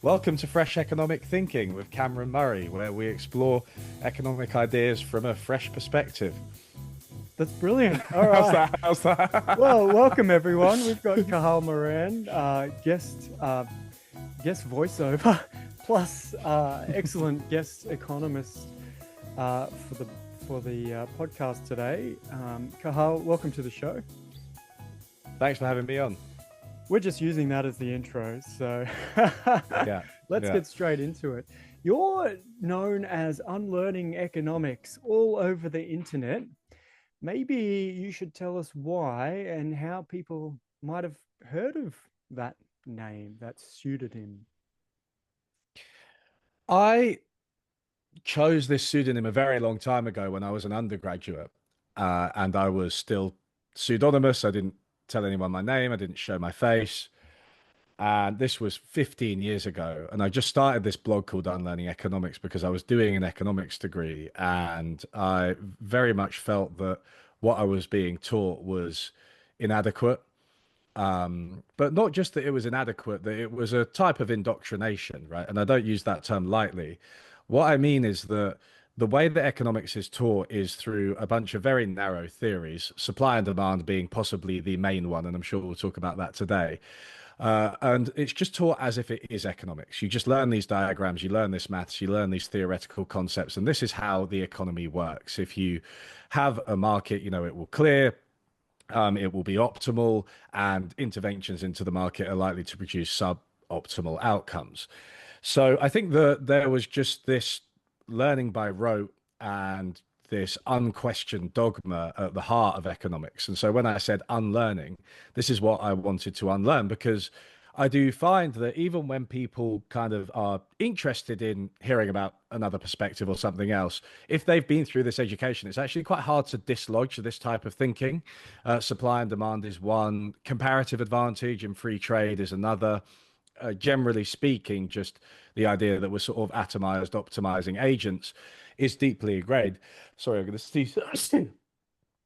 Welcome to Fresh Economic Thinking with Cameron Murray, where we explore economic ideas from a fresh perspective. That's brilliant. All How's right. that? How's that? Well, welcome everyone. We've got Cahal Moran, guest voiceover, plus excellent guest economist for the podcast today. Cahal, welcome to the show. Thanks for having me on. We're just using that as the intro, so Yeah, let's yeah. get straight into it. You're known as Unlearning Economics all over the internet. Maybe you should tell us why and how people might have heard of that name, that pseudonym. I chose this pseudonym a very long time ago when I was an undergraduate, and I was still pseudonymous. I didn't tell anyone my name, I didn't show my face. And this was 15 years ago. And I just started this blog called Unlearning Economics because I was doing an economics degree. And I very much felt that what I was being taught was inadequate. But not just that it was inadequate, that it was a type of indoctrination, right? And I don't use that term lightly. What I mean is that the way that economics is taught is through a bunch of very narrow theories, supply and demand being possibly the main one. And I'm sure we'll talk about that today. And it's just taught as if it is economics. You just learn these diagrams, you learn this maths, you learn these theoretical concepts, and this is how the economy works. If you have a market, it will clear, it will be optimal, and interventions into the market are likely to produce suboptimal outcomes. So I think that there was just this learning by rote and this unquestioned dogma at the heart of economics. And so when I said unlearning, this is what I wanted to unlearn because I do find that even when people kind of are interested in hearing about another perspective or something else, if they've been through this education, it's actually quite hard to dislodge this type of thinking. Supply and demand is one, comparative advantage and free trade is another. Generally speaking, just the idea that we're sort of atomized, optimizing agents is deeply ingrained. Sorry, I'm going to sneeze.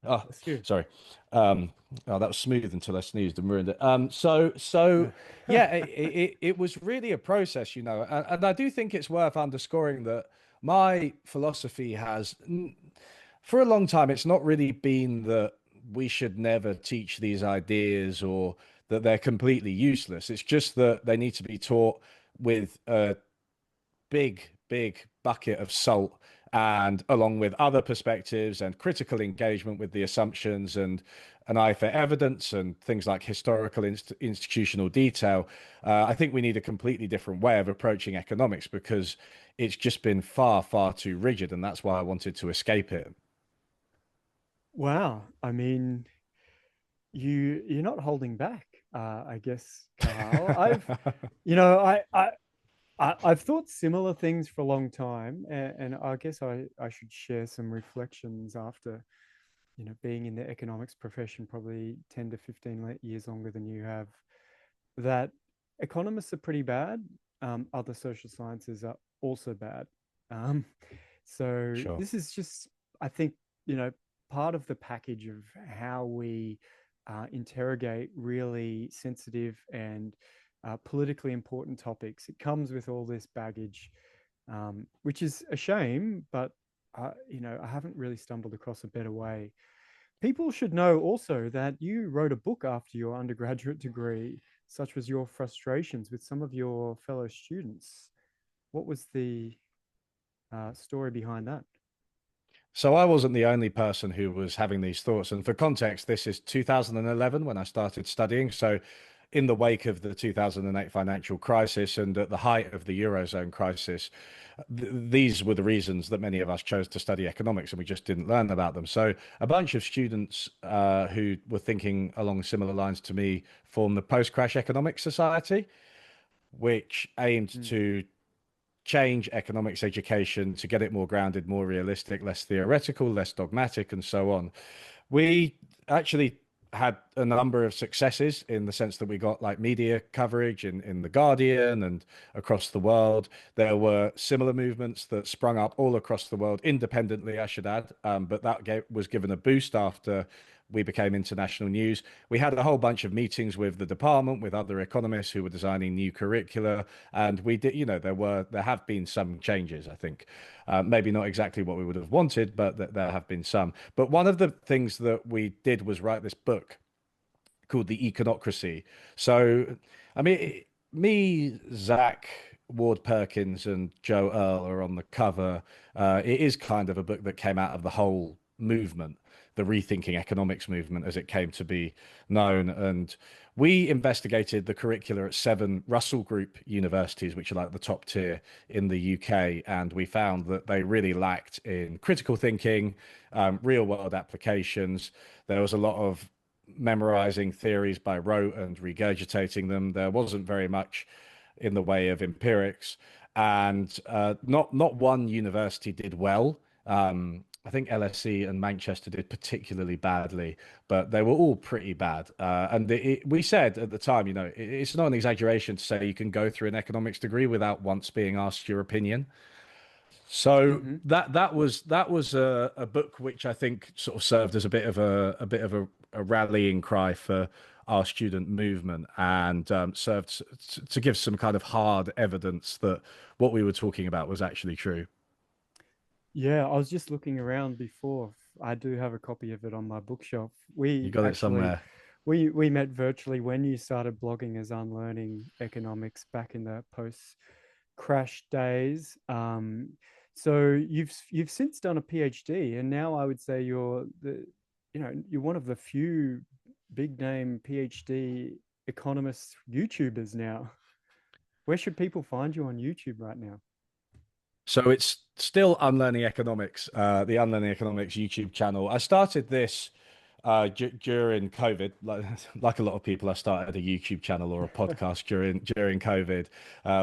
Oh, That's you. sorry. Oh, that was smooth until I sneezed and ruined it. So yeah, it was really a process, and I do think it's worth underscoring that my philosophy has, for a long time, it's not really been that we should never teach these ideas or that they're completely useless. It's just that they need to be taught with a big bucket of salt and along with other perspectives and critical engagement with the assumptions and an eye for evidence and things like historical institutional detail. I think we need a completely different way of approaching economics because it's just been far too rigid, and that's why I wanted to escape it. Wow. I mean, you're not holding back, I guess, Cahal. You know, I've thought similar things for a long time, and I guess I should share some reflections after, being in the economics profession probably 10 to 15 years longer than you have, that economists are pretty bad. Other social sciences are also bad. Um, so Sure. this is just, I think, you know, part of the package of how we interrogate really sensitive and politically important topics. It comes with all this baggage, which is a shame, but I haven't really stumbled across a better way. People should know also that you wrote a book after your undergraduate degree, such was your frustrations with some of your fellow students. What was the story behind that? So I wasn't the only person who was having these thoughts. And for context, this is 2011 when I started studying. So in the wake of the 2008 financial crisis and at the height of the Eurozone crisis, these were the reasons that many of us chose to study economics and we just didn't learn about them. So a bunch of students who were thinking along similar lines to me formed the Post-Crash Economics Society, which aimed Mm. to change economics education to get it more grounded, more realistic, less theoretical, less dogmatic, and so on. We actually had a number of successes in the sense that we got like media coverage in The Guardian and across the world. There were similar movements that sprung up all across the world independently, I should add, but that was given a boost after we became international news. We had a whole bunch of meetings with the department, with other economists who were designing new curricula, and we did, there have been some changes, I think. Maybe not exactly what we would have wanted, but there have been some. But one of the things that we did was write this book called The Econocracy. So, I mean, me, Zach, Ward Perkins, and Joe Earl are on the cover. It is kind of a book that came out of the whole movement, the Rethinking Economics movement, as it came to be known. And we investigated the curricula at 7 Russell Group universities, which are like the top tier in the UK. And we found that they really lacked in critical thinking, real world applications. There was a lot of memorizing theories by rote and regurgitating them. There wasn't very much in the way of empirics, and not one university did well. I think LSE and Manchester did particularly badly, but they were all pretty bad. And we said at the time, it's not an exaggeration to say you can go through an economics degree without once being asked your opinion. So Mm-hmm. that was a book which I think sort of served as a rallying cry for our student movement, and served to give some kind of hard evidence that what we were talking about was actually true. Yeah, I was just looking around before. I do have a copy of it on my bookshelf. You We got it actually somewhere. we met virtually when you started blogging as Unlearning Economics back in the post crash days. So you've since done a PhD, and now I would say you're one of the few big name PhD economists YouTubers now. Where should people find you on YouTube right now? So it's still Unlearning Economics, the Unlearning Economics YouTube channel. I started this during COVID, like a lot of people. I started a YouTube channel or a podcast during COVID,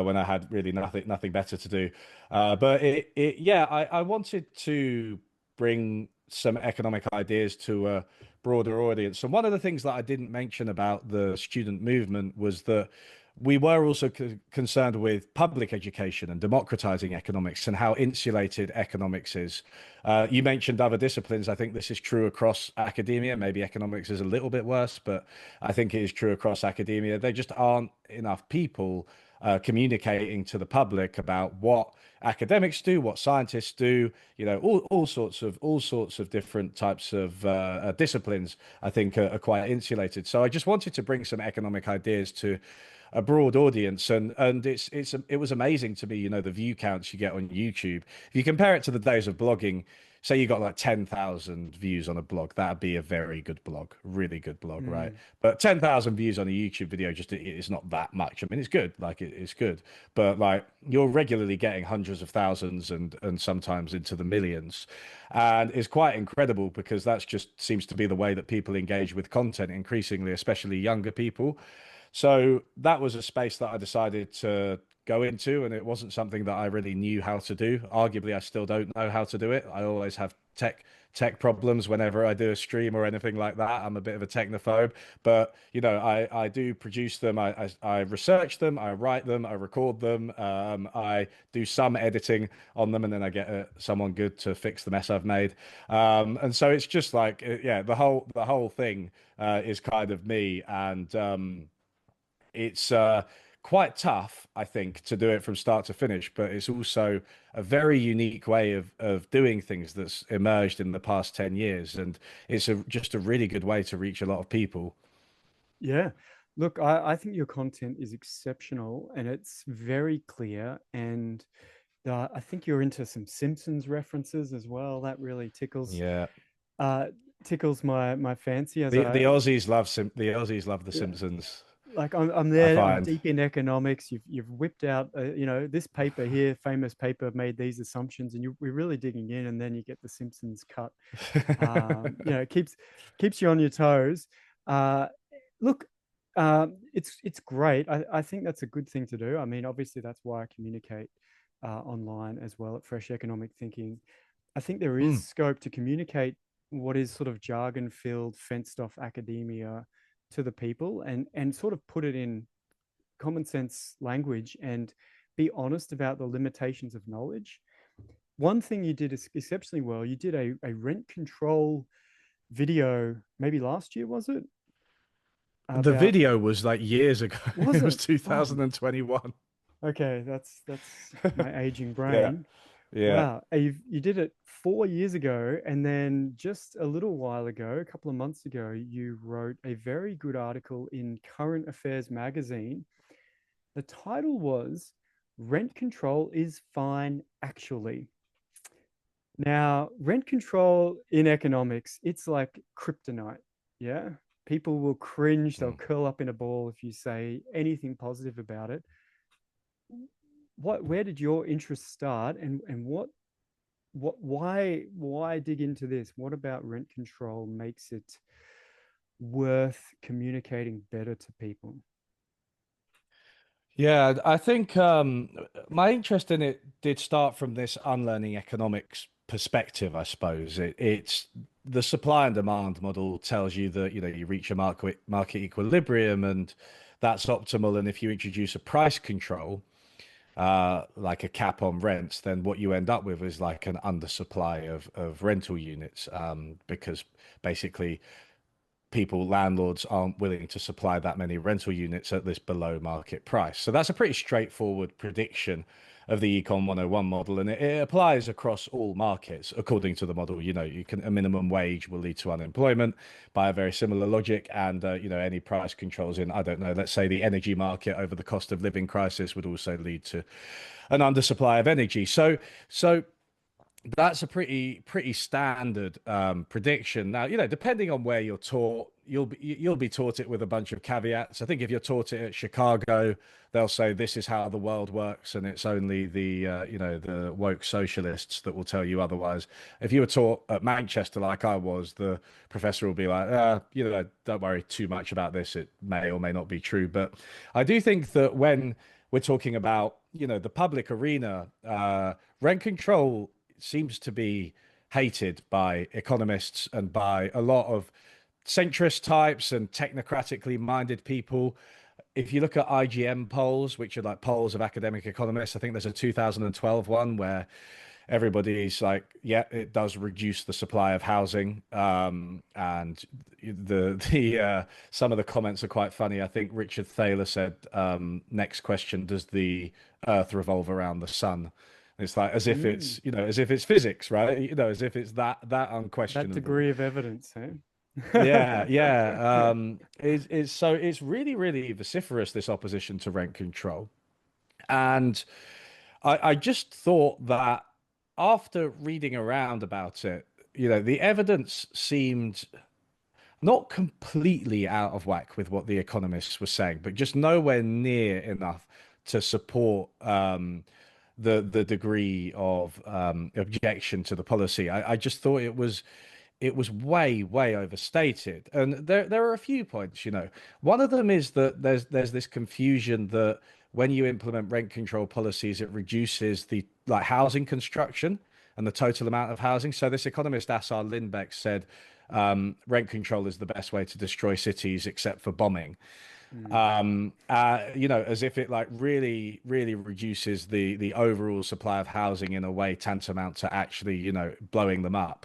when I had really nothing better to do. But yeah, I wanted to bring some economic ideas to a broader audience. And one of the things that I didn't mention about the student movement was that we were also concerned with public education and democratizing economics and how insulated economics is. You mentioned other disciplines. I think this is true across academia. Maybe economics is a little bit worse, but I think it is true across academia. There just aren't enough people communicating to the public about what academics do, what scientists do, all sorts of different types of disciplines. I think are quite insulated. So I just wanted to bring some economic ideas to a broad audience, and it was amazing to me, the view counts you get on YouTube. If you compare it to the days of blogging, say you got like 10,000 views on a blog, that'd be a very good blog, really good blog, right? Mm, But 10,000 views on a YouTube video, just it's not that much. I mean, it's good, like it's good, but like you're regularly getting hundreds of thousands and sometimes into the millions, and it's quite incredible because that's just seems to be the way that people engage with content increasingly, especially younger people. So that was a space that I decided to go into, and it wasn't something that I really knew how to do. Arguably, I still don't know how to do it. I always have tech problems whenever I do a stream or anything like that. I'm a bit of a technophobe, but I do produce them. I research them, I write them, I record them. I do some editing on them, and then I get someone good to fix the mess I've made. And so it's just like, yeah, the whole thing is kind of me, and it's quite tough, I think, to do it from start to finish, but it's also a very unique way of doing things that's emerged in the past 10 years. And it's just a really good way to reach a lot of people. yeah. Look, I think your content is exceptional and it's very clear. And I think you're into some Simpsons references as well. That really Yeah. uh, tickles my fancy as The I Aussies love the Aussies love The yeah, Simpsons, like I'm I there, I'm find. deep in economics. You've whipped out, this paper here, famous paper made these assumptions, and we're really digging in, and then you get the Simpsons cut. It keeps you on your toes. Uh, Look, it's great. I think that's a good thing to do. I mean, obviously, that's why I communicate online as well at Fresh Economic Thinking. I think there is Mm. scope to communicate what is sort of jargon filled, fenced off academia to the people and sort of put it in common sense language and be honest about the limitations of knowledge. One thing you did exceptionally well, you did a rent control video, maybe last year, was it? The About, video was like years ago. was It was it? Oh, 2021. okay. That's my aging Yeah. brain. Yeah. Wow. You did it 4 years ago. And then just a little while ago, a couple of months ago, you wrote a very good article in Current Affairs magazine. The title was Rent Control is Fine, Actually. Now, rent control in economics, it's like kryptonite. Yeah. People will cringe, they'll Mm. curl up in a ball if you say anything positive about it. Where did your interest start, and why dig into this? What about rent control makes it worth communicating better to people? Yeah, I think my interest in it did start from this unlearning economics perspective, I suppose. It's the supply and demand model tells you that, you reach a market equilibrium and that's optimal. And if you introduce a price control, like a cap on rents, then what you end up with is like an undersupply of rental units, because basically landlords aren't willing to supply that many rental units at this below market price. So that's a pretty straightforward prediction of the Econ 101 model, and it applies across all markets according to the model. A minimum wage will lead to unemployment by a very similar logic, and any price controls in, I don't know, let's say the energy market over the cost of living crisis would also lead to an undersupply of energy. So that's a pretty standard prediction. Now, depending on where you're taught, you'll be taught it with a bunch of caveats. I think if you're taught it at Chicago, they'll say this is how the world works, and it's only the woke socialists that will tell you otherwise. If you were taught at Manchester, like I was, the professor will be like, don't worry too much about this. It may or may not be true. But I do think that when we're talking about the public arena, rent control seems to be hated by economists and by a lot of centrist types and technocratically minded people. If you look at IGM polls, which are like polls of academic economists, I think there's a 2012 one where everybody's like, yeah, it does reduce the supply of housing. And the some of the comments are quite funny. I think Richard Thaler said, next question, does the Earth revolve around the sun? It's like as if Mm, it's physics, right? As if it's that that unquestionable. degree of evidence, eh? Yeah, yeah. It's really, really vociferous, this opposition to rent control. And I just thought that after reading around about it, the evidence seemed not completely out of whack with what the economists were saying, but just nowhere near enough to support the degree of objection to the policy. I just thought it was way overstated, and there are a few points. One of them is that there's this confusion that when you implement rent control policies, it reduces the like housing construction and the total amount of housing. So this economist Assar Lindbeck said, rent control is the best way to destroy cities except for bombing. Mm. As if it like really reduces the overall supply of housing in a way tantamount to actually blowing them up.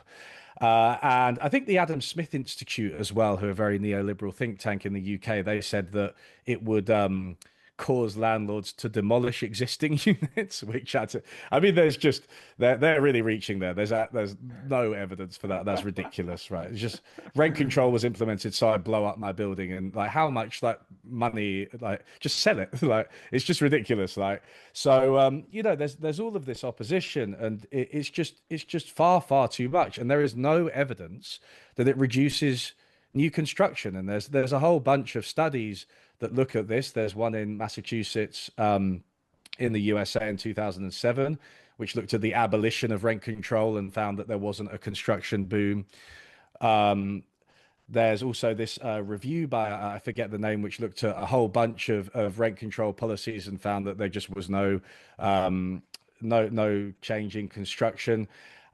And I think the Adam Smith Institute as well, who are a very neoliberal think tank in the UK, they said that it would cause landlords to demolish existing units, which I mean, they're really reaching there. There's no evidence for that. That's ridiculous, right? It's just rent control was implemented, so I blow up my building, and like how much like money, like just sell it, like it's just ridiculous, like so. There's all of this opposition, and it's just far too much, and there is no evidence that it reduces new construction. And there's a whole bunch of studies that look at this. There's one in Massachusetts, in the USA in 2007, which looked at the abolition of rent control and found that there wasn't a construction boom. There's also this review by, I forget the name, which looked at a whole bunch of rent control policies and found that there just was no change in construction.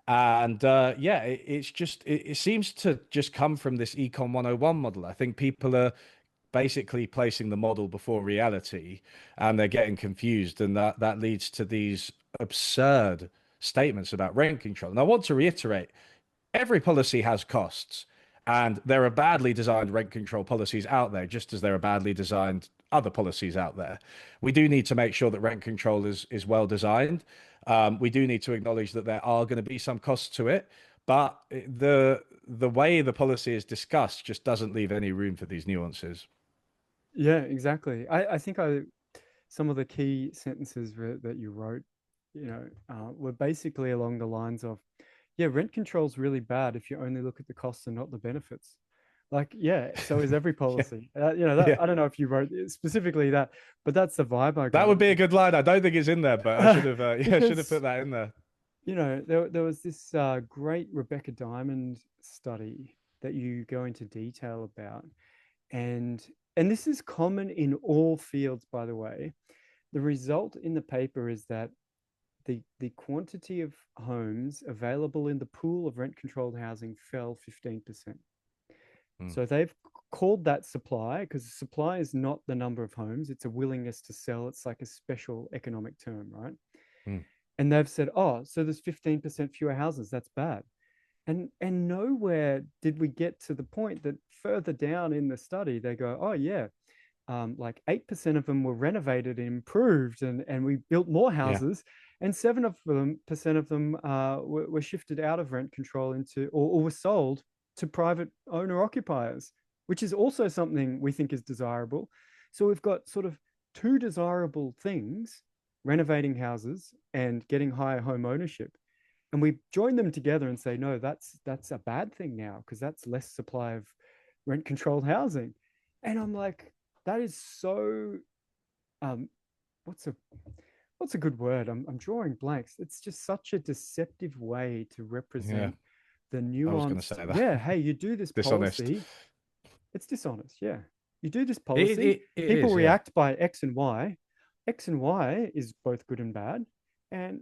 And yeah, it seems to just come from this Econ 101 model. I think people are basically placing the model before reality, and they're getting confused, and that leads to these absurd statements about rent control. And I want to reiterate, every policy has costs, And there are badly designed rent control policies out there, just as there are badly designed other policies out there. We do need to make sure that rent control is well designed. We do need to acknowledge that there are going to be some costs to it, but the way the policy is discussed just doesn't leave any room for these nuances. Yeah, exactly. I think some of the key sentences that you wrote, were basically along the lines of, yeah, rent control is really bad if you only look at the costs and not the benefits. Like, yeah, so is every Yeah, policy. That yeah. I don't know if you wrote specifically that, but that's the vibe I That got. would be a good line. I don't think it's in there, but I should have, yeah, I should have Because put that in there. there was this great Rebecca Diamond study that you go into detail about, and this is common in all fields, by the way. The result in the paper is that the quantity of homes available in the pool of rent controlled housing fell 15%. Mm, So they've called that supply, because supply is not the number of homes, it's a willingness to sell. It's like a special economic term, right? mm. And they've said, oh, so there's 15% fewer houses. That's bad. And nowhere did we get to the point that further down in the study, they go, oh, yeah, like 8% of them were renovated and improved, and we built more Yeah, houses, and 7% of them were shifted out of rent control into, or were sold to private owner occupiers, which is also something we think is desirable. So we've got sort of two desirable things: renovating houses and getting higher home ownership. And we join them together and say, no, that's a bad thing now, because that's less supply of rent controlled housing. And I'm like, that is so um what's a what's a good word? I'm drawing blanks. It's just such a deceptive way to yeah. represent the I was going to nuanced, say that. yeah, hey, you do this Dishonest. policy. It's dishonest, yeah. You do this It, policy, it, it people is, yeah. react by X and Y. X and Y is both good and bad. And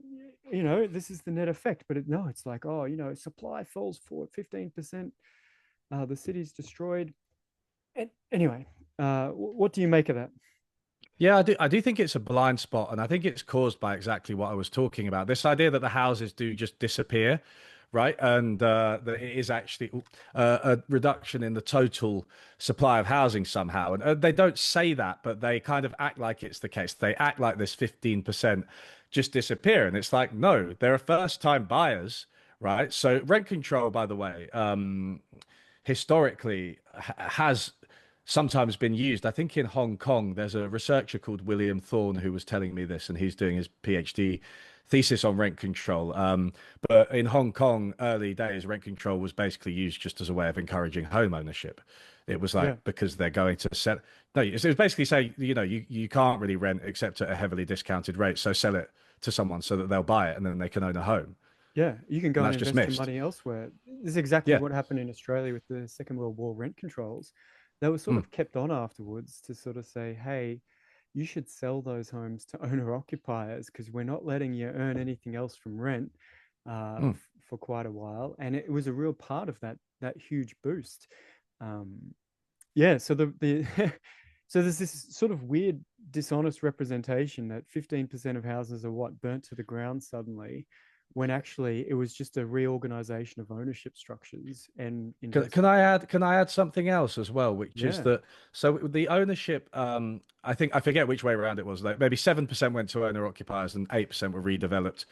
this is the net effect. But no, it's like, oh, supply falls for 15%, the city's destroyed. And anyway, what do you make of that? Yeah, I do think it's a blind spot, and I think it's caused by exactly what I was talking about. This idea that the houses do just disappear, right? And that it is actually a reduction in the total supply of housing somehow. And they don't say that, but they kind of act like it's the case. They act like this 15% just disappear. And it's like, no, there are first-time buyers, right? So rent control, by the way, historically has sometimes been used. I think in Hong Kong, there's a researcher called William Thorne who was telling me this, and he's doing his PhD thesis on rent control. But in Hong Kong, early days, rent control was basically used just as a way of encouraging home ownership. It was Yeah. like because they're going to sell. No, it was basically saying, you can't really rent except at a heavily discounted rate, so sell it to someone so that they'll buy it and then they can own a home. Yeah, you can And go and that's just invest your missed. money elsewhere. This is exactly Yeah. what happened in Australia with the Second World War rent controls. They were sort Mm, of kept on afterwards to sort of say, hey, you should sell those homes to owner occupiers, because we're not letting you earn anything else from rent mm. for quite a while. And it was a real part of that huge boost. Um, yeah, so the so there's this sort of weird dishonest representation that 15% of houses are what burnt to the ground suddenly, when actually it was just a reorganization of ownership structures and Can investment. I add something else as well, which is Yeah, that so the ownership, I think I forget which way around it was. Like maybe 7% went to owner occupiers and 8% were redeveloped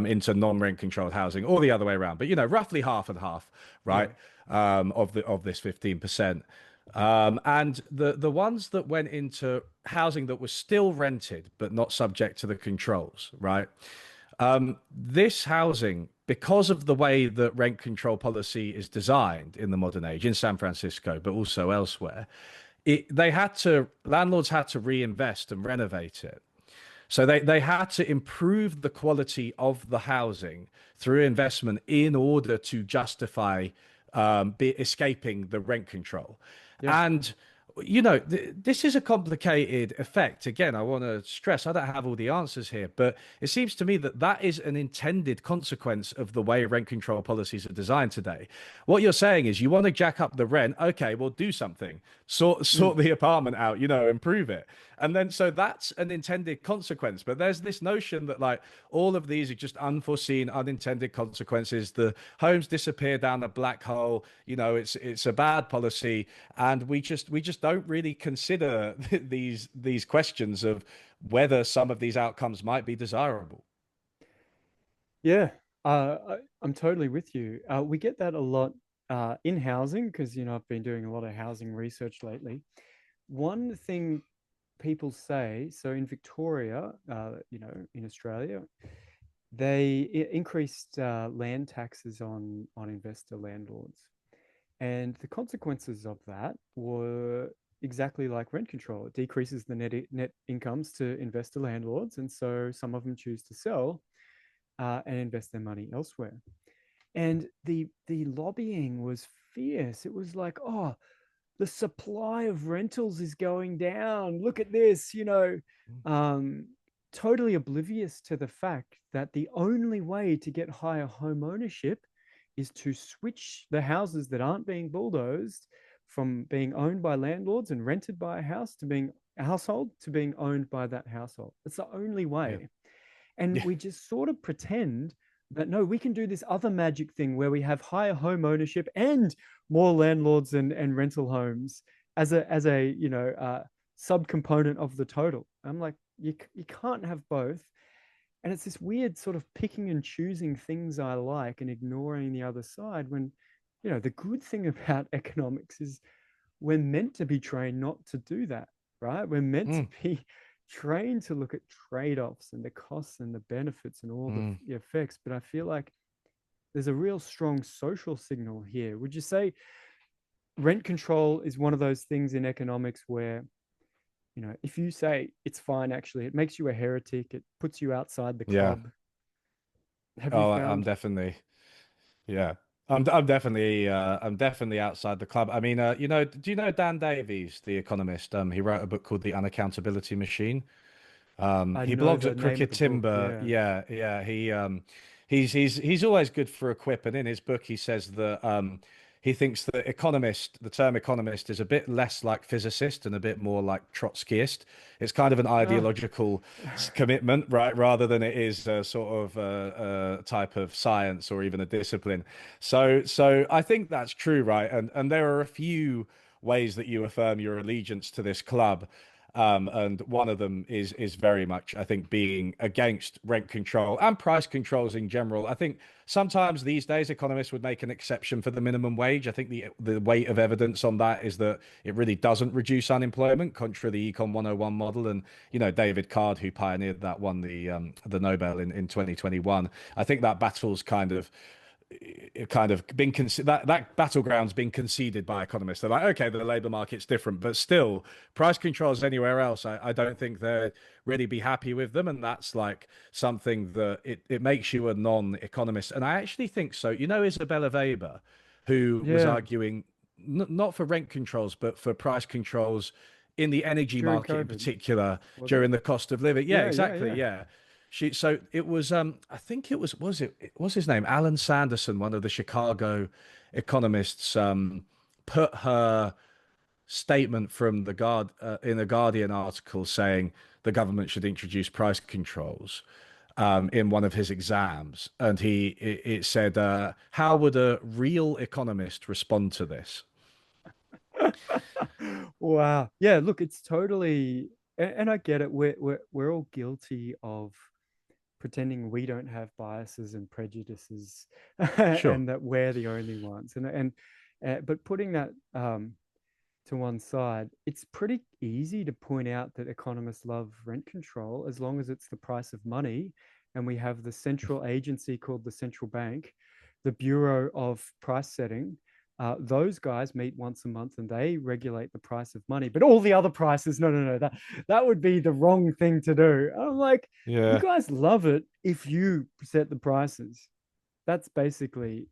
into non-rent controlled housing, or the other way around. But roughly half and half, yeah, right? Of this 15%. And the ones that went into housing that was still rented but not subject to the controls, right? This housing, because of the way that rent control policy is designed in the modern age in San Francisco, but also elsewhere, landlords had to reinvest and renovate it. So they had to improve the quality of the housing through investment in order to justify escaping the rent control. yeah, And this is a complicated effect. Again, I want to stress I don't have all the answers here, but it seems to me that that is an intended consequence of the way rent control policies are designed today. What you're saying is you want to jack up the rent. Okay, well, do something. Mm. Sort the apartment out, improve it. And then so that's an intended consequence. But there's this notion that like all of these are just unforeseen, unintended consequences. The homes disappear down a black hole. It's a bad policy, and we just don't really consider these questions of whether some of these outcomes might be desirable. Yeah, I'm totally with you. We get that a lot in housing because, I've been doing a lot of housing research lately. One thing people say, so in Victoria, in Australia, they increased land taxes on investor landlords. And the consequences of that were exactly like rent control. It decreases the net incomes to investor landlords. And so some of them choose to sell and invest their money elsewhere. And the lobbying was fierce. It was like, oh, the supply of rentals is going down. Look at this, um, totally oblivious to the fact that the only way to get higher home ownership is to switch the houses that aren't being bulldozed from being owned by landlords and rented by a household to being owned by that household. It's the only Yeah. way. And Yeah. we just sort of pretend that no, we can do this other magic thing where we have higher home ownership and more landlords and rental homes as a subcomponent of the total. I'm like, you can't have both. And it's this weird sort of picking and choosing things I like and ignoring the other side when, the good thing about economics is we're meant to be trained not to do that, right? We're meant to Mm, be trained to look at trade-offs and the costs and the benefits and all mm. the effects. But I feel like there's a real strong social signal here. Would you say rent control is one of those things in economics where, if you say it's fine, actually, it makes you a heretic, it puts you outside the Yeah. club. Have you Oh, I'm found? definitely. Yeah. I'm definitely outside the club. I mean, do you know Dan Davies, the economist? He wrote a book called The Unaccountability Machine. I He know blogs the at name of Crooked the book. Timber. Yeah. Yeah, yeah. He's always good for a quip, and in his book he says that he thinks that the term economist, is a bit less like physicist and a bit more like Trotskyist. It's kind of an Oh. ideological commitment, right, rather than it is a sort of a type of science or even a discipline. So I think that's true, right? And there are a few ways that you affirm your allegiance to this club. And one of them is very much, I think, being against rent control and price controls in general. I think sometimes these days economists would make an exception for the minimum wage. I think the weight of evidence on that is that it really doesn't reduce unemployment, contrary to the Econ 101 model. And David Card, who pioneered that, won the Nobel in 2021. I think that battle's kind of been that battleground's been conceded by economists. They're like, okay, the labor market's different, but still, price controls anywhere else, I don't think they'd really be happy with them, and that's like something that it makes you a non-economist. And I actually think so. Isabella Weber, who was Yeah. arguing not for rent controls, but for price controls in the energy During market in COVID, particular was it? during the cost of living. Yeah, Yeah, yeah, exactly. yeah. Yeah. So it was I think it was his name, Alan Sanderson, one of the Chicago economists, put her statement from the guard in a Guardian article saying the government should introduce price controls in one of his exams, and it said, how would a real economist respond to this? Wow. Yeah, look, it's totally, and I get it. We're all guilty of pretending we don't have biases and prejudices Sure. and that we're the only ones. But putting that to one side, it's pretty easy to point out that economists love rent control as long as it's the price of money. And we have the central agency called the central bank, the Bureau of Price Setting. Those guys meet once a month and they regulate the price of money. But all the other prices, no, no, no, that would be the wrong thing to do. I'm like, you Yeah. guys love it if you set the prices. That's basically,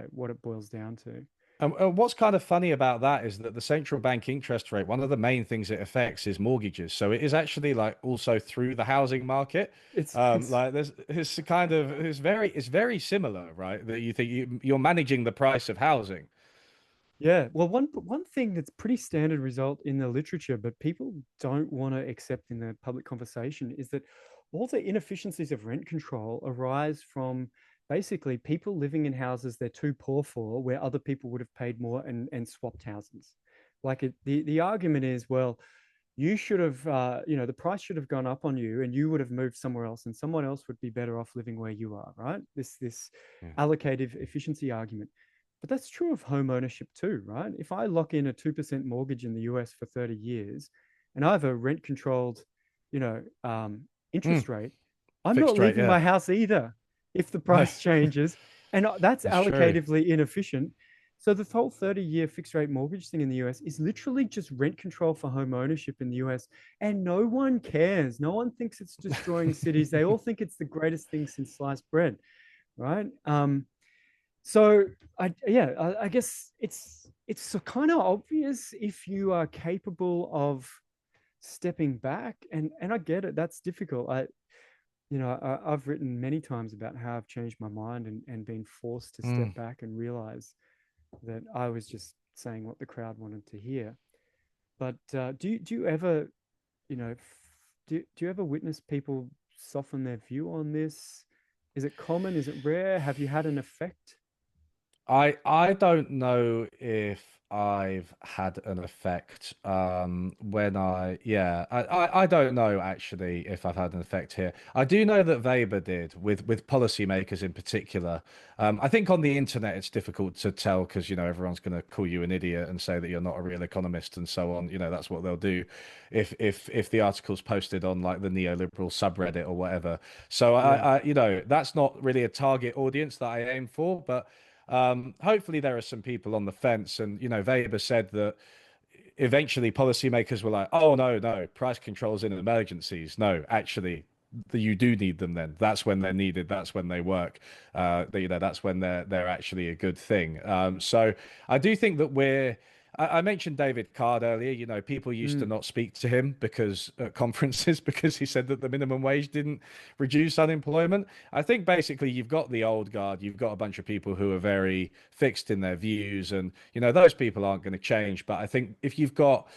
what it boils down to. And what's kind of funny about that is that the central bank interest rate, one of the main things it affects is mortgages. So it is actually like also through the housing market. It's Like there's it's kind of it's very similar, right? That you think you're managing the price of housing. Yeah, well, one thing that's pretty standard result in the literature, but people don't want to accept in the public conversation, is that all the inefficiencies of rent control arise from basically people living in houses they're too poor for, where other people would have paid more and swapped houses. The argument is, well, you should have, the price should have gone up on you, and you would have moved somewhere else, and someone else would be better off living where you are, right? This Yeah. allocative efficiency argument. But that's true of home ownership too, right? If I lock in a 2% mortgage in the US for 30 years and I have a rent controlled, you know, interest Mm, rate, I'm not fixed rate, leaving yeah. my house either if the No, price changes. And that's it's true. allocatively inefficient. So the whole 30-year fixed rate mortgage thing in the US is literally just rent control for home ownership in the US. And no one cares. No one thinks it's destroying cities. They all think it's the greatest thing since sliced bread, right? So I guess it's kind of obvious if you are capable of stepping back, and I get it. That's difficult. I've written many times about how I've changed my mind and been forced to step Mm. back and realize that I was just saying what the crowd wanted to hear. But do you ever, do you ever witness people soften their view on this? Is it common? Is it rare? Have you had an effect? I don't know if I've had an effect when I don't know actually if I've had an effect here. I do know that Weber did with policymakers in particular. I think on the internet it's difficult to tell because everyone's going to call you an idiot and say that you're not a real economist and so on. That's what they'll do if the article's posted on like the neoliberal subreddit or whatever. So Yeah. that's not really a target audience that I aim for, but hopefully there are some people on the fence. And, Weber said that eventually policymakers were like, oh, no, no, price controls in emergencies. No, actually, you do need them then. That's when they're needed. That's when they work. That's when they're actually a good thing. So I do think that I mentioned David Card earlier. People used to Mm. not speak to him because at conferences because he said that the minimum wage didn't reduce unemployment. I think basically you've got the old guard. You've got a bunch of people who are very fixed in their views, and those people aren't going to change. But I think if you've got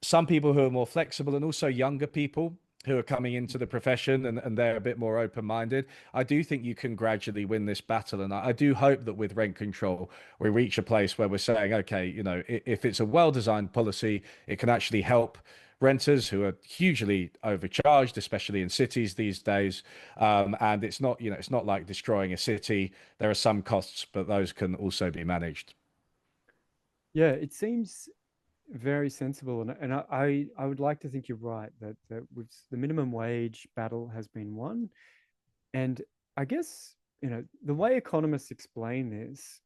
some people who are more flexible and also younger people who are coming into the profession and they're a bit more open-minded, I do think you can gradually win this battle. And I do hope that with rent control, we reach a place where we're saying, okay, if it's a well-designed policy, it can actually help renters who are hugely overcharged, especially in cities these days. And it's not like destroying a city. There are some costs, but those can also be managed. Yeah, it seems very sensible, and I would like to think you're right that with the minimum wage battle has been won, and I guess the way economists explain this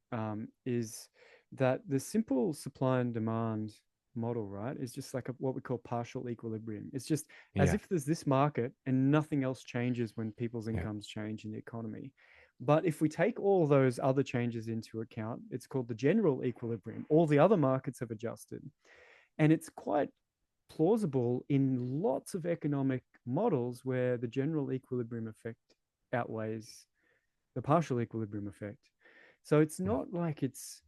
is that the simple supply and demand model, right, is just like what we call partial equilibrium. It's just as Yeah, if there's this market and nothing else changes when people's yeah, incomes change in the economy. But if we take all those other changes into account, it's called the general equilibrium. All the other markets have adjusted. And it's quite plausible in lots of economic models where the general equilibrium effect outweighs the partial equilibrium effect. So it's yeah. not like it's,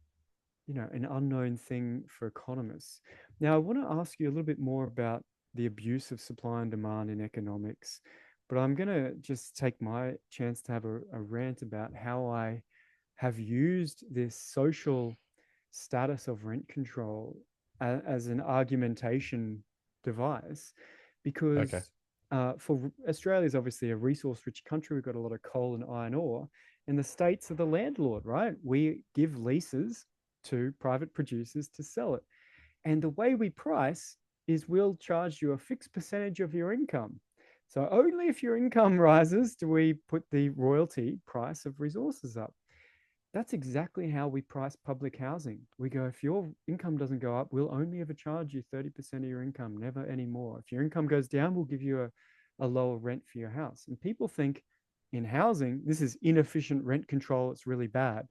an unknown thing for economists. Now, I want to ask you a little bit more about the abuse of supply and demand in economics, but I'm going to just take my chance to have a rant about how I have used this social status of rent control as an argumentation device Okay. because for Australia is obviously a resource rich country. We've got a lot of coal and iron ore, and the states are the landlord, right? We give leases to private producers to sell it. And the way we price is we'll charge you a fixed percentage of your income. So only if your income rises do we put the royalty price of resources up. That's exactly how we price public housing. We go, if your income doesn't go up, we'll only ever charge you 30% of your income, never any more. If your income goes down, we'll give you a lower rent for your house. And people think in housing, this is inefficient rent control, it's really bad.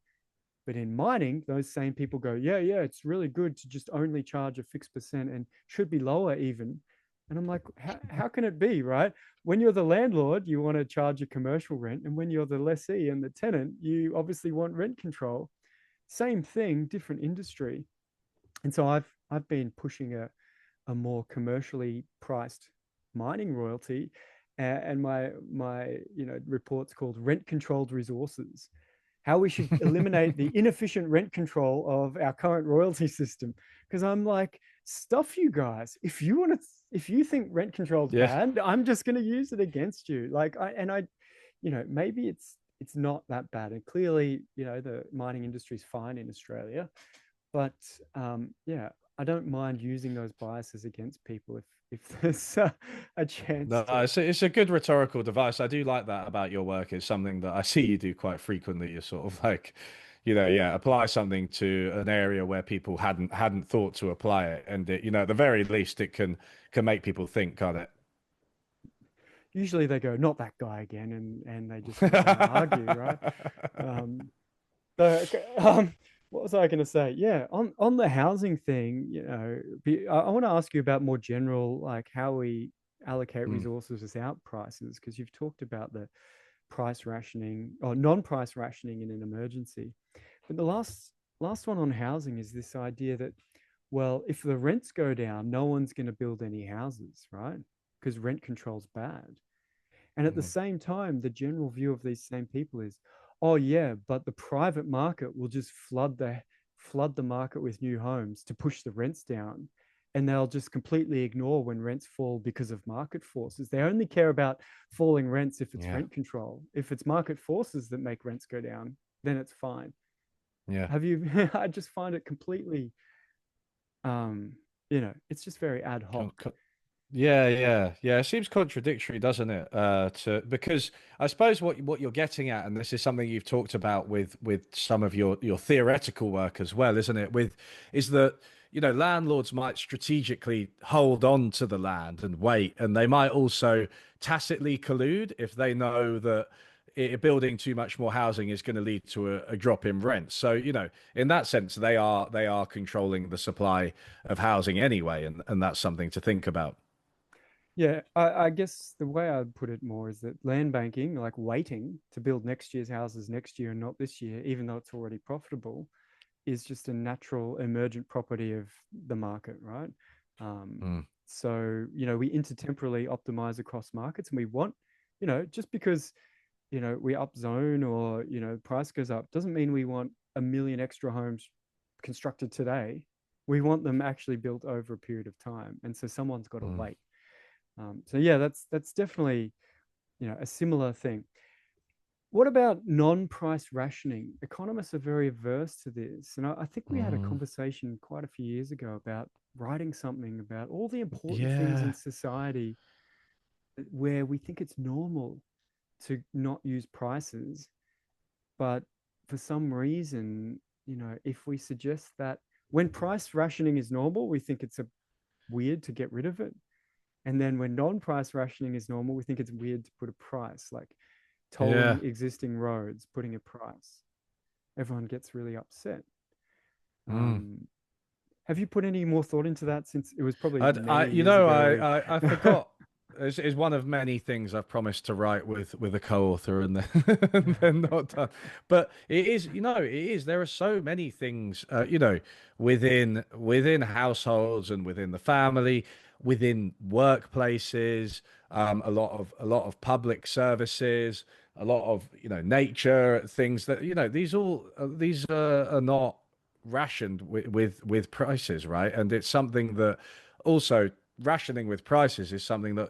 But in mining, those same people go, yeah, yeah, it's really good to just only charge a fixed percent and should be lower even. And I'm like, how can it be, right? When you're the landlord, you want to charge a commercial rent. And when you're the lessee and the tenant, you obviously want rent control. Same thing, different industry. And so I've been pushing a more commercially priced mining royalty, and my report's called rent controlled resources, how we should eliminate the inefficient rent control of our current royalty system. Because I'm like, stuff you guys, if you think rent control's Yeah. bad, I'm just going to use it against you. Like I maybe it's not that bad, and clearly the mining industry is fine in Australia, but yeah, I don't mind using those biases against people if there's a chance No, to. it's a good rhetorical device. I do like that about your work. It's something that I see you do quite frequently. You're sort of like, yeah, apply something to an area where people hadn't thought to apply it, and at the very least, it can make people think, can't it? Usually they go, not that guy again, and they just go on and argue, right? Um, so, okay, what was I going to say? Yeah, on the housing thing, I want to ask you about more general, like how we allocate Mm, resources without prices, because you've talked about the price rationing or non-price rationing in an emergency. But the last one on housing is this idea that, well, if the rents go down, no one's going to build any houses, right? Because rent control's bad. And at the mm, same time, the general view of these same people is, oh yeah, but the private market will just flood the market with new homes to push the rents down. And they'll just completely ignore when rents fall because of market forces. They only care about falling rents if it's yeah, rent control. If it's market forces that make rents go down, then it's fine. yeah. Have you? I just find it completely, um, it's just very ad Con hoc. con Yeah, yeah, yeah. It seems contradictory, doesn't it? To because I suppose what you're getting at, and this is something you've talked about with some of your theoretical work as well, isn't it? Is that landlords might strategically hold on to the land and wait, and they might also tacitly collude if they know that building too much more housing is going to lead to a drop in rent. So in that sense, they are controlling the supply of housing anyway, and that's something to think about. Yeah, I guess the way I'd put it more is that land banking, like waiting to build next year's houses next year and not this year, even though it's already profitable, is just a natural emergent property of the market, right? Um, Mm. so, we intertemporally optimize across markets, and we want, just because, we up zone or, price goes up doesn't mean we want a million extra homes constructed today. We want them actually built over a period of time. And so someone's got to Mm. wait. So yeah, that's definitely a similar thing. What about non-price rationing? Economists are very averse to this, and I think we had a Mm. conversation quite a few years ago about writing something about all the important things in Yeah. society where we think it's normal to not use prices, but for some reason, if we suggest that when price rationing is normal, we think it's a weird to get rid of it. And then when non-price rationing is normal, we think it's weird to put a price, like Yeah. tolling existing roads, putting a price. Everyone gets really upset. Mm. Um, have you put any more thought into that since it was probably I, many you years know, ago I, we I forgot. Is one of many things I've promised to write with a co-author, and then and then not done. But it is, it is. There are so many things, within households and within the family, within workplaces, a lot of public services, a lot of nature things that these are not rationed with prices, right? And it's something that also rationing with prices is something that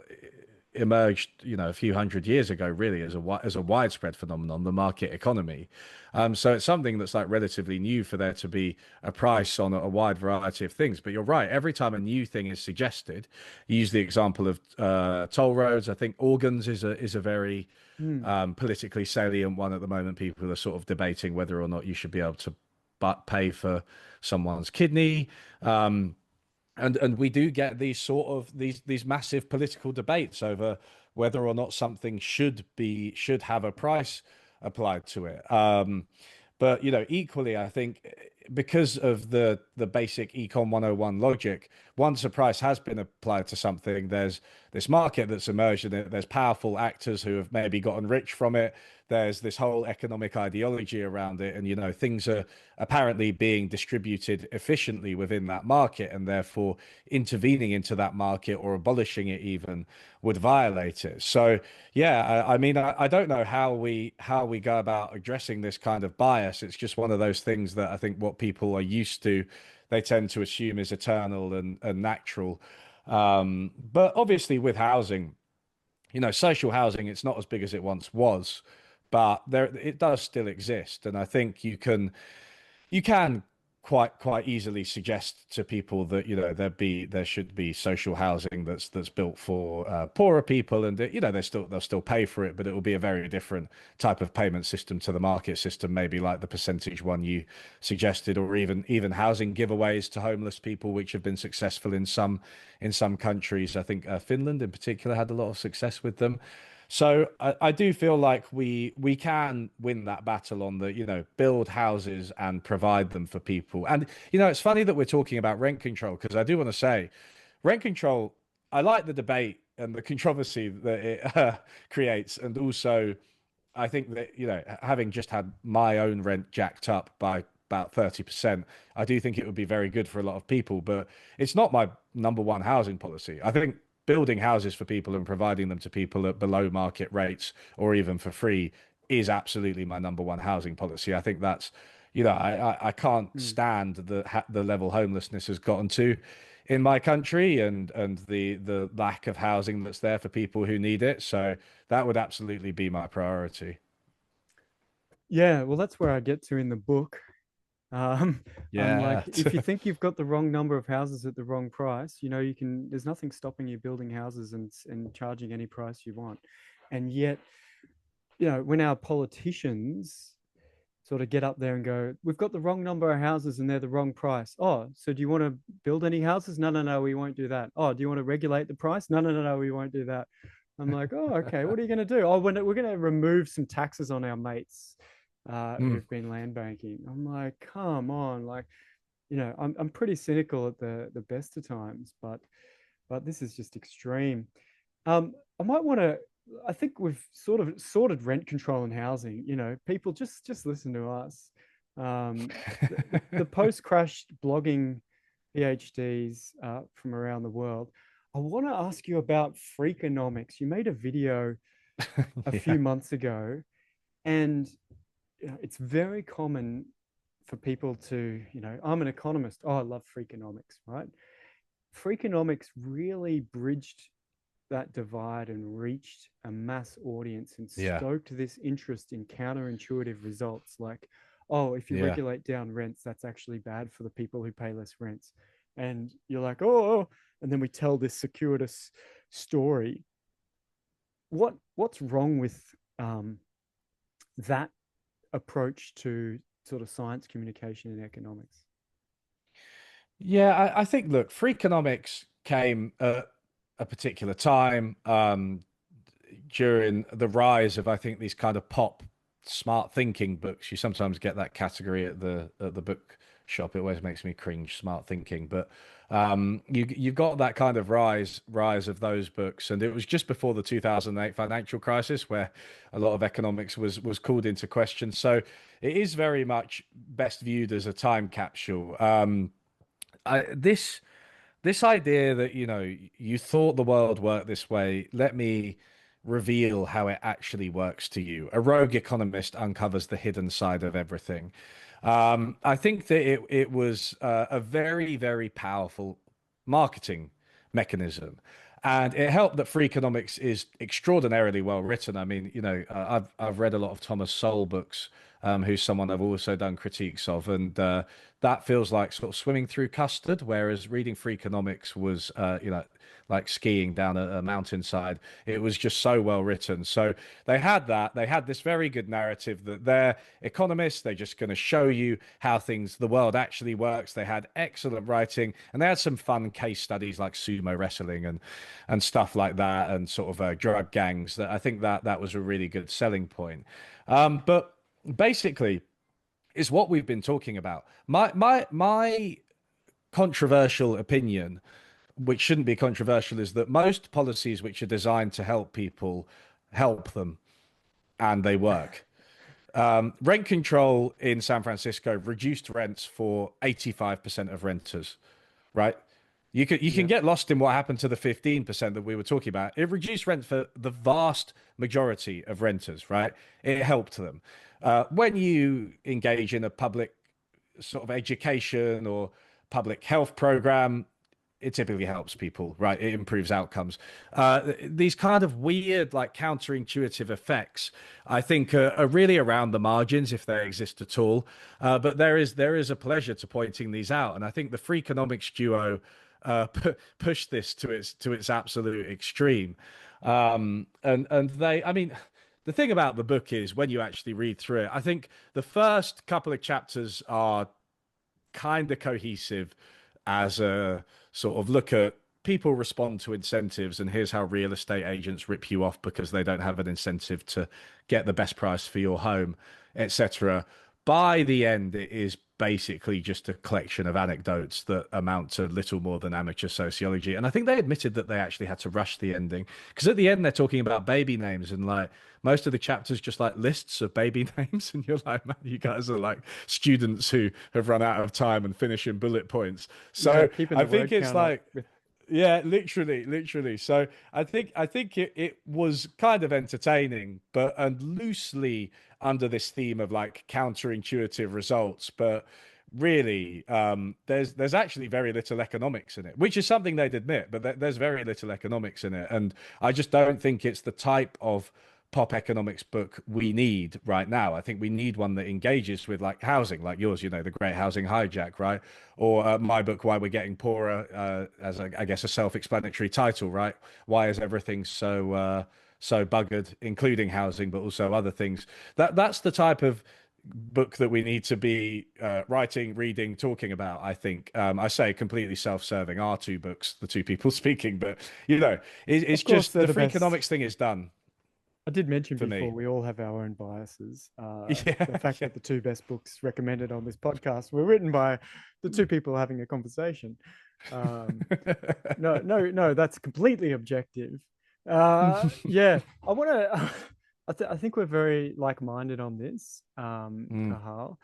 emerged, a few hundred years ago, really, as a widespread phenomenon, the market economy. So it's something that's like relatively new for there to be a price on a wide variety of things. But you're right. Every time a new thing is suggested, you use the example of toll roads. I think organs is a very Hmm. politically salient one at the moment. People are sort of debating whether or not you should be able to but pay for someone's kidney. And we do get these massive political debates over whether or not something should have a price applied to it. But equally, I think because of the basic Econ 101 logic, once a price has been applied to something, there's this market that's emerged in it. There's powerful actors who have maybe gotten rich from it. There's this whole economic ideology around it, and things are apparently being distributed efficiently within that market, and therefore intervening into that market or abolishing it even would violate it. So yeah, I mean, I don't know how we go about addressing this kind of bias. It's just one of those things that I think what people are used to, they tend to assume is eternal and natural. But obviously, with housing, social housing, it's not as big as it once was, but there it does still exist, and I think you can quite easily suggest to people that there should be social housing that's built for poorer people, and they'll still pay for it, but it will be a very different type of payment system to the market system, maybe like the percentage one you suggested, or even housing giveaways to homeless people, which have been successful in some countries. I think Finland in particular had a lot of success with them. So I do feel like we can win that battle on the, build houses and provide them for people. And it's funny that we're talking about rent control, because I do want to say rent control, I like the debate and the controversy that it creates. And also I think that, having just had my own rent jacked up by about 30%, I do think it would be very good for a lot of people, but it's not my number one housing policy. I think building houses for people and providing them to people at below market rates or even for free is absolutely my number one housing policy. I think that's, I can't Mm. stand the level homelessness has gotten to in my country, and the lack of housing that's there for people who need it. So that would absolutely be my priority. Yeah, well, that's where I get to in the book. Um, I'm like, Yeah. if you think you've got the wrong number of houses at the wrong price, there's nothing stopping you building houses and charging any price you want. And yet, when our politicians sort of get up there and go, we've got the wrong number of houses and they're the wrong price. Oh, so do you want to build any houses? No, no, no, we won't do that. Oh, do you want to regulate the price? No, no, no, no, we won't do that. I'm like, oh, okay, what are you going to do? Oh, we're going to remove some taxes on our mates Mm. who've been land banking. I'm like, come on, like, I'm pretty cynical at the best of times, but this is just extreme. I might want to. I think we've sort of sorted rent control and housing. People just listen to us. The post crash blogging PhDs from around the world. I want to ask you about freakonomics. You made a video a Yeah. few months ago, and it's very common for people to, I'm an economist. Oh, I love freakonomics, right? Freakonomics really bridged that divide and reached a mass audience and Yeah. stoked this interest in counterintuitive results like, oh, if you Yeah. regulate down rents, that's actually bad for the people who pay less rents. And you're like, oh, and then we tell this circuitous story. What's wrong with that approach to sort of science communication and economics? Yeah, I think, look, free economics came at a particular time, during the rise of, I think, these kind of pop smart thinking books. You sometimes get that category at the book shop. It always makes me cringe, smart thinking. But you've got that kind of rise of those books, and it was just before the 2008 financial crisis where a lot of economics was called into question. So it is very much best viewed as a time capsule. This idea that you thought the world worked this way, let me reveal how it actually works to you. A rogue economist uncovers the hidden side of everything. I think that it was a very, very powerful marketing mechanism. And it helped that free economics is extraordinarily well written. I mean, I've read a lot of Thomas Sowell books, who's someone I've also done critiques of, and that feels like sort of swimming through custard. Whereas reading free economics was, like skiing down a mountainside. It was just so well written. So they had that. They had this very good narrative that they're economists. They're just going to show you how the world actually works. They had excellent writing, and they had some fun case studies like sumo wrestling and stuff like that, and sort of drug gangs. That I think that was a really good selling point. But basically, is what we've been talking about. My controversial opinion, which shouldn't be controversial, is that most policies which are designed to help people help them and they work. Rent control in San Francisco reduced rents for 85% of renters, right? You can Yeah. get lost in what happened to the 15% that we were talking about. It reduced rent for the vast majority of renters, right? It helped them. When you engage in a public sort of education or public health program, it typically helps people, right? It improves outcomes. These kind of weird, like counterintuitive effects, I think, are really around the margins if they exist at all. But there is a pleasure to pointing these out, and I think the free economics duo pushed this to its absolute extreme. And they, I mean. The thing about the book is when you actually read through it, I think the first couple of chapters are kind of cohesive as a sort of look at people respond to incentives and here's how real estate agents rip you off because they don't have an incentive to get the best price for your home, etc. By the end, it is basically just a collection of anecdotes that amount to little more than amateur sociology. And I think they admitted that they actually had to rush the ending because at the end they're talking about baby names and like most of the chapters just like lists of baby names, and you're like, man, you guys are like students who have run out of time and finish in bullet points. Yeah, So keeping I the think word it's count up like with. yeah, literally, literally. So I think it was kind of entertaining, but and loosely under this theme of like counterintuitive results, but really there's actually very little economics in it, which is something they'd admit, but there's very little economics in it, and I just don't think it's the type of pop economics book we need right now. I think we need one that engages with like housing, like yours, the Great Housing Hijack, right? Or my book, Why We're Getting Poorer, as I guess a self-explanatory title, right? Why is everything so buggered, including housing, but also other things? That's the type of book that we need to be writing, reading, talking about. I think I say completely self-serving. Our two books, the two people speaking, but it's Of course, just they're the the free best. economics thing is done I did mention for before me. we all have our own biases. Yeah, The fact yeah. that the two best books recommended on this podcast were written by the two people having a conversation. Um, no, no, no, that's completely objective. Yeah, I want to. I think we're very like-minded on this, Mm, Cahal.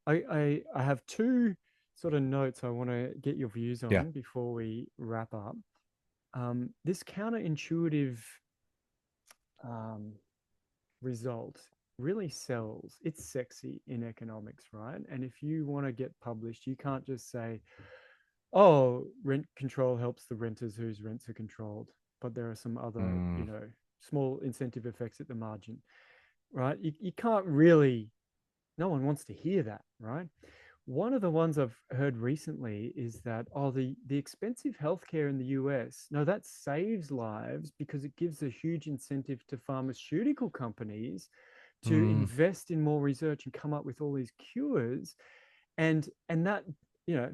I have two sort of notes I want to get your views yeah. on before we wrap up. This counterintuitive um, result really sells. It's sexy in economics, right? And if you want to get published, you can't just say, oh, rent control helps the renters whose rents are controlled, but there are some other, Mm, small incentive effects at the margin, right? You can't really, no one wants to hear that, right? One of the ones I've heard recently is that, oh, the expensive healthcare in the US, no, that saves lives because it gives a huge incentive to pharmaceutical companies to mm, invest in more research and come up with all these cures. And that, you know,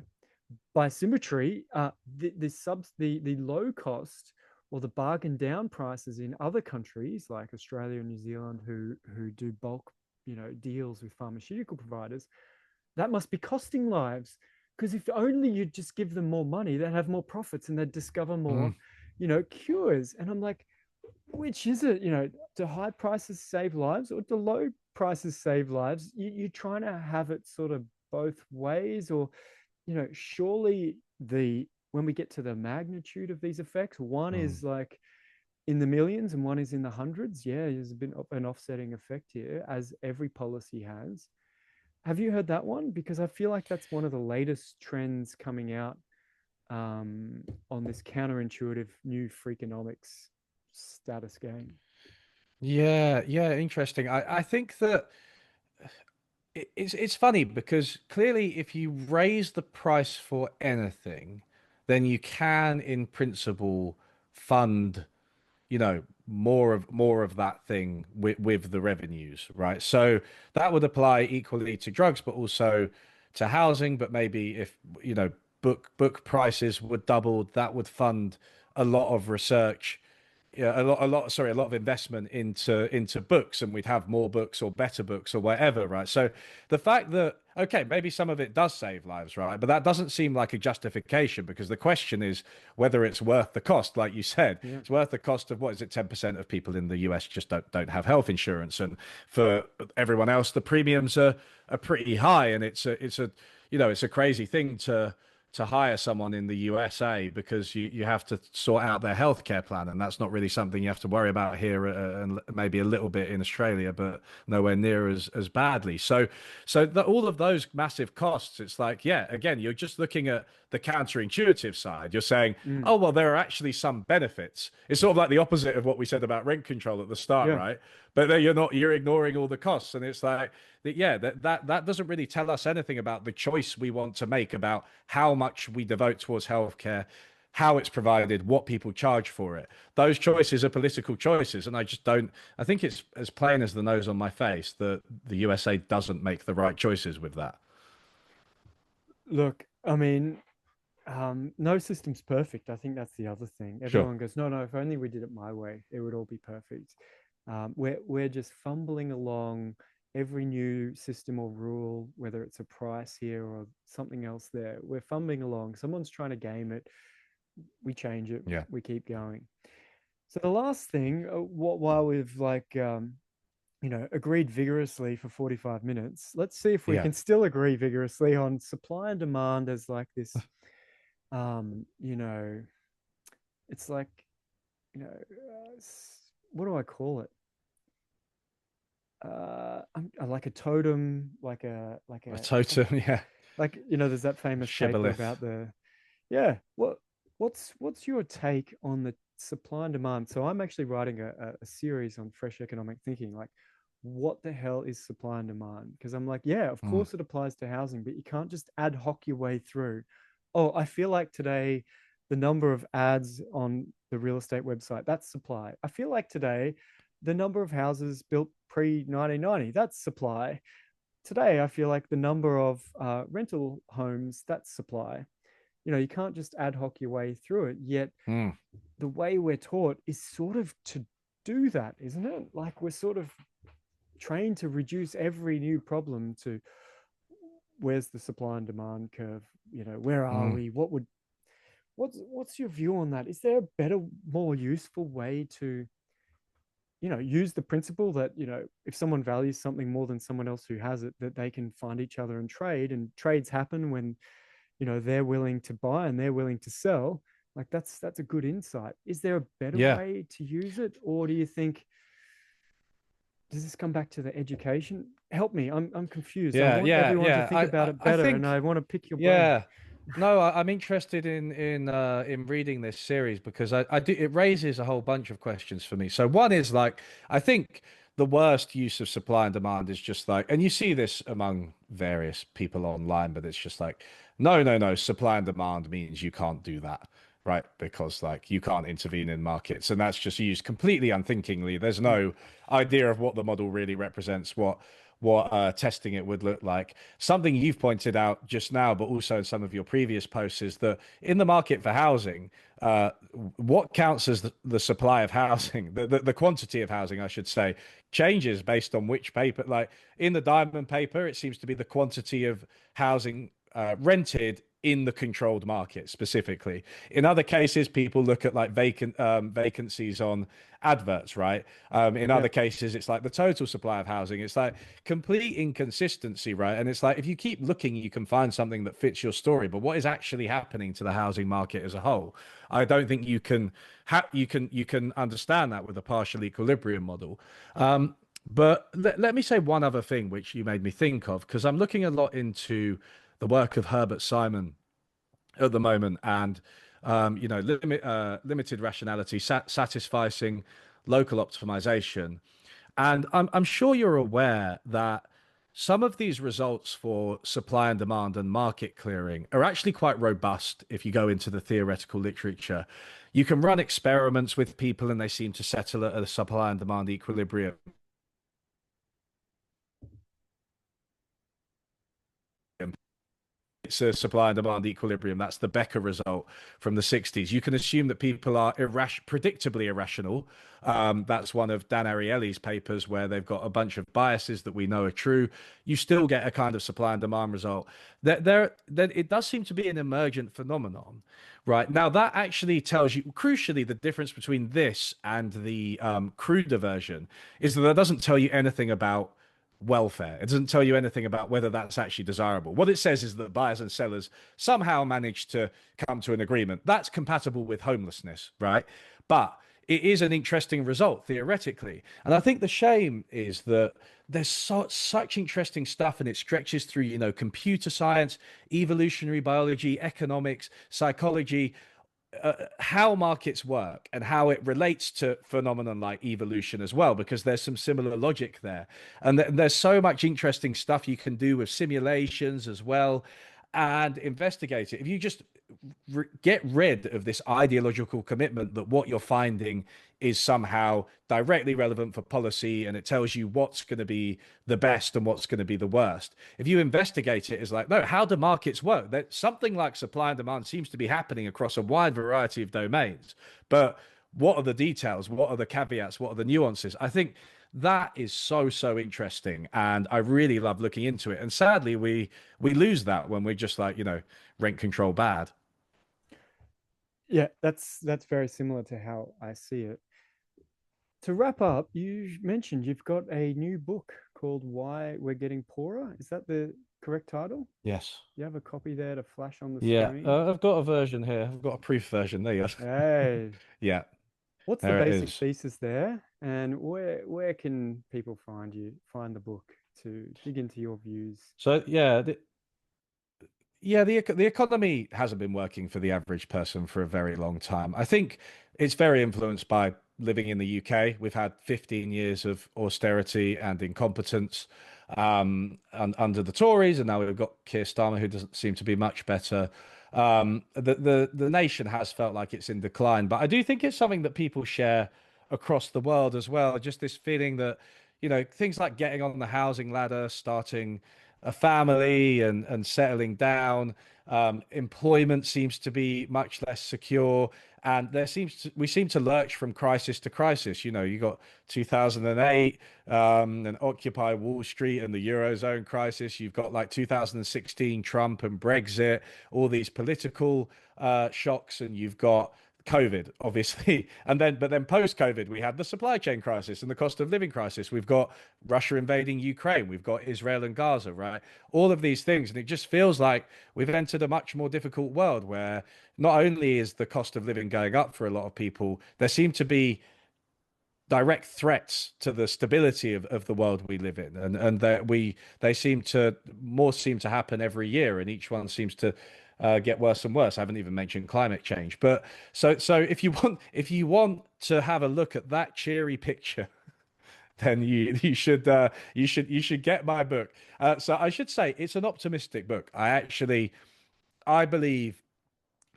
by symmetry, the low cost or the bargain down prices in other countries like Australia and New Zealand who do bulk, deals with pharmaceutical providers, that must be costing lives. Because if only you just give them more money, they'd have more profits and they'd discover mm, more, cures. And I'm like, which is it? Do high prices save lives or do low prices save lives? You're trying to have it sort of both ways, or surely the when we get to the magnitude of these effects, one mm. is like in the millions and one is in the hundreds. Yeah, there's been an offsetting effect here, as every policy has. Have you heard that one? Because I feel like that's one of the latest trends coming out on this counterintuitive new freakonomics status game. Yeah, yeah, interesting. I think that it's funny because clearly if you raise the price for anything, then you can in principle fund more of that thing with the revenues, right? So that would apply equally to drugs, but also to housing. But maybe if book prices were doubled, that would fund a lot of research yeah, a lot of investment into books, and we'd have more books or better books or whatever, right? So the fact that, okay, maybe some of it does save lives, right? But that doesn't seem like a justification, because the question is whether it's worth the cost. Like you said, Yeah. it's worth the cost of, what is it, 10% of people in the US just don't have health insurance, and for everyone else the premiums are pretty high, and it's a it's a crazy thing to hire someone in the USA, because you have to sort out their healthcare plan, and that's not really something you have to worry about here, and maybe a little bit in Australia, but nowhere near as badly. So all of those massive costs, it's like, yeah, again, you're just looking at the counterintuitive side. You're saying, Mm. oh well, there are actually some benefits. It's sort of like the opposite of what we said about rent control at the start, Yeah. right? But then you're ignoring all the costs, and it's like, yeah, that doesn't really tell us anything about the choice we want to make about how much we devote towards healthcare, how it's provided, what people charge for it. Those choices are political choices, and I just don't. I think it's as plain as the nose on my face that the USA doesn't make the right choices with that. Look, I mean, no system's perfect. I think that's the other thing. Sure. Everyone goes, no, no, if only we did it my way, it would all be perfect. We're just fumbling along every new system or rule, whether it's a price here or something else there. We're fumbling along. Someone's trying to game it. We change it. Yeah. We keep going. So the last thing, while we've agreed vigorously for 45 minutes, let's see if we Yeah. can still agree vigorously on supply and demand as like this, um, you know, it's like, what do I call it? Like a totem, A totem. Yeah. there's that famous paper Shibboleth. about the, yeah. What's your take on the supply and demand? So I'm actually writing a series on fresh economic thinking, like what the hell is supply and demand? Because I'm like, yeah, of Mm. course it applies to housing, but you can't just ad hoc your way through. Oh, I feel like today the number of ads on the real estate website, that's supply. I feel like today the number of houses built pre 1990, that's supply. Today, I feel like the number of rental homes, that's supply. You can't just ad hoc your way through it. Yet Mm. the way we're taught is sort of to do that, isn't it? Like we're sort of trained to reduce every new problem to where's the supply and demand curve? Where are Mm. we? What's your view on that? Is there a better, more useful way to use the principle that if someone values something more than someone else who has it, that they can find each other and trade, and trades happen when they're willing to buy and they're willing to sell. Like that's a good insight. Is there a better Yeah. way to use it, or do you think, does this come back to the education? Help me, I'm confused. I Yeah. want Yeah. everyone to Yeah. think about it I better, and think, I want to pick your brain. yeah. No, I'm interested in reading this series, because I do, it raises a whole bunch of questions for me. So one is like, I think the worst use of supply and demand is just like, and you see this among various people online, but it's just like, no, no, no, supply and demand means you can't do that, right? Because like you can't intervene in markets, and that's just used completely unthinkingly. There's Mm. no idea of what the model really represents, what testing it would look like. Something you've pointed out just now, but also in some of your previous posts, is that in the market for housing, uh, what counts as the supply of housing, the quantity of housing, I should say, changes based on which paper. Like in the Diamond paper, it seems to be the quantity of housing rented in the controlled market specifically. In other cases, people look at like vacancies on adverts, right? In Yeah. other cases, it's like the total supply of housing. It's like complete inconsistency, right? And it's like if you keep looking, you can find something that fits your story. But what is actually happening to the housing market as a whole? I don't think you can understand that with a partial equilibrium model. But let me say one other thing which you made me think of, because I'm looking a lot into the work of Herbert Simon at the moment, and limited rationality, satisficing local optimization. And I'm sure you're aware that some of these results for supply and demand and market clearing are actually quite robust if you go into the theoretical literature. You can run experiments with people and they seem to settle at a supply and demand equilibrium. it's a supply and demand equilibrium. That's the Becker result from the 60s. You can assume that people are predictably irrational. That's one of Dan Ariely's papers where they've got a bunch of biases that we know are true. You still get a kind of supply and demand result. It does seem to be an emergent phenomenon, right? Now, that actually tells you, crucially, the difference between this and the cruder version is that it doesn't tell you anything about welfare. It doesn't tell you anything about whether that's actually desirable. What it says is that buyers and sellers somehow managed to come to an agreement. That's compatible with homelessness, right? But it is an interesting result theoretically. And I think the shame is that there's such interesting stuff and it stretches through, computer science, evolutionary biology, economics, psychology, how markets work and how it relates to phenomenon like evolution as well, because there's some similar logic there. And there's so much interesting stuff you can do with simulations as well and investigate it. If you just get rid of this ideological commitment that what you're finding is somehow directly relevant for policy and it tells you what's going to be the best and what's going to be the worst. If you investigate it as like, no, how do markets work? That something like supply and demand seems to be happening across a wide variety of domains. But what are the details? What are the caveats? What are the nuances? I think that is so interesting, and I really love looking into it. And sadly, we lose that when we're just like, rent control bad. Yeah, that's very similar to how I see it. To wrap up, you mentioned you've got a new book called Why We're Getting Poorer. Is that the correct title? Yes. You have a copy there to flash on the Yeah, screen. I've got a version here. I've got a proof version. There you go. Hey, Yeah, what's the there it basic is. thesis there, and where can people find the book to dig into your views? So the economy hasn't been working for the average person for a very long time. I think it's very influenced by living in the UK. We've had 15 years of austerity and incompetence under the Tories, and now we've got Keir Starmer, who doesn't seem to be much better. The nation has felt like it's in decline, but I do think it's something that people share across the world as well. Just this feeling that, things like getting on the housing ladder, starting a family and settling down. Employment seems to be much less secure, and we seem to lurch from crisis to crisis. You got 2008 and Occupy Wall Street and the Eurozone crisis. You've got like 2016 Trump and Brexit, all these political shocks, and you've got COVID, obviously, but then post-COVID, we had the supply chain crisis and the cost of living crisis. We've got Russia invading Ukraine. We've got Israel and Gaza, right? All of these things, and it just feels like we've entered a much more difficult world where not only is the cost of living going up for a lot of people, there seem to be direct threats to the stability of the world we live in, and that they seem to happen every year, and each one seems to get worse and worse. I haven't even mentioned climate change, but so if you want to have a look at that cheery picture, then you should get my book. So I should say it's an optimistic book. I believe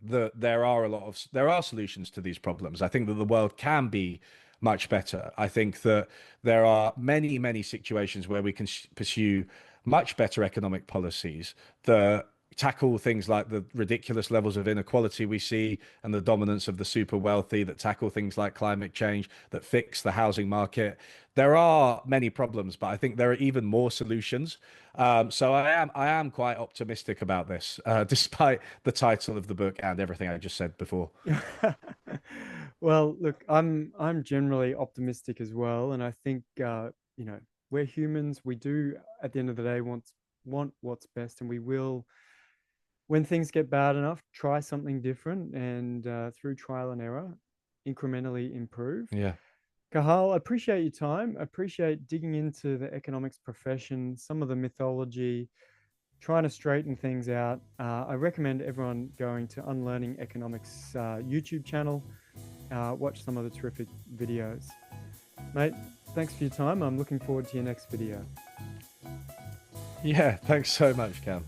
that there are solutions to these problems. I think that the world can be much better. I think that there are many situations where we can pursue much better economic policies that tackle things like the ridiculous levels of inequality we see and the dominance of the super wealthy, that tackle things like climate change, that fix the housing market. There are many problems, but I think there are even more solutions. So I am quite optimistic about this, despite the title of the book and everything I just said before. Well, look, I'm generally optimistic as well, and I think we're humans. We do, at the end of the day, want what's best, and we will, when things get bad enough, try something different, and through trial and error, incrementally improve. Yeah. Cahal, I appreciate your time. I appreciate digging into the economics profession, some of the mythology, trying to straighten things out. I recommend everyone going to Unlearning Economics YouTube channel, watch some of the terrific videos. Mate, thanks for your time. I'm looking forward to your next video. Yeah, thanks so much, Cam.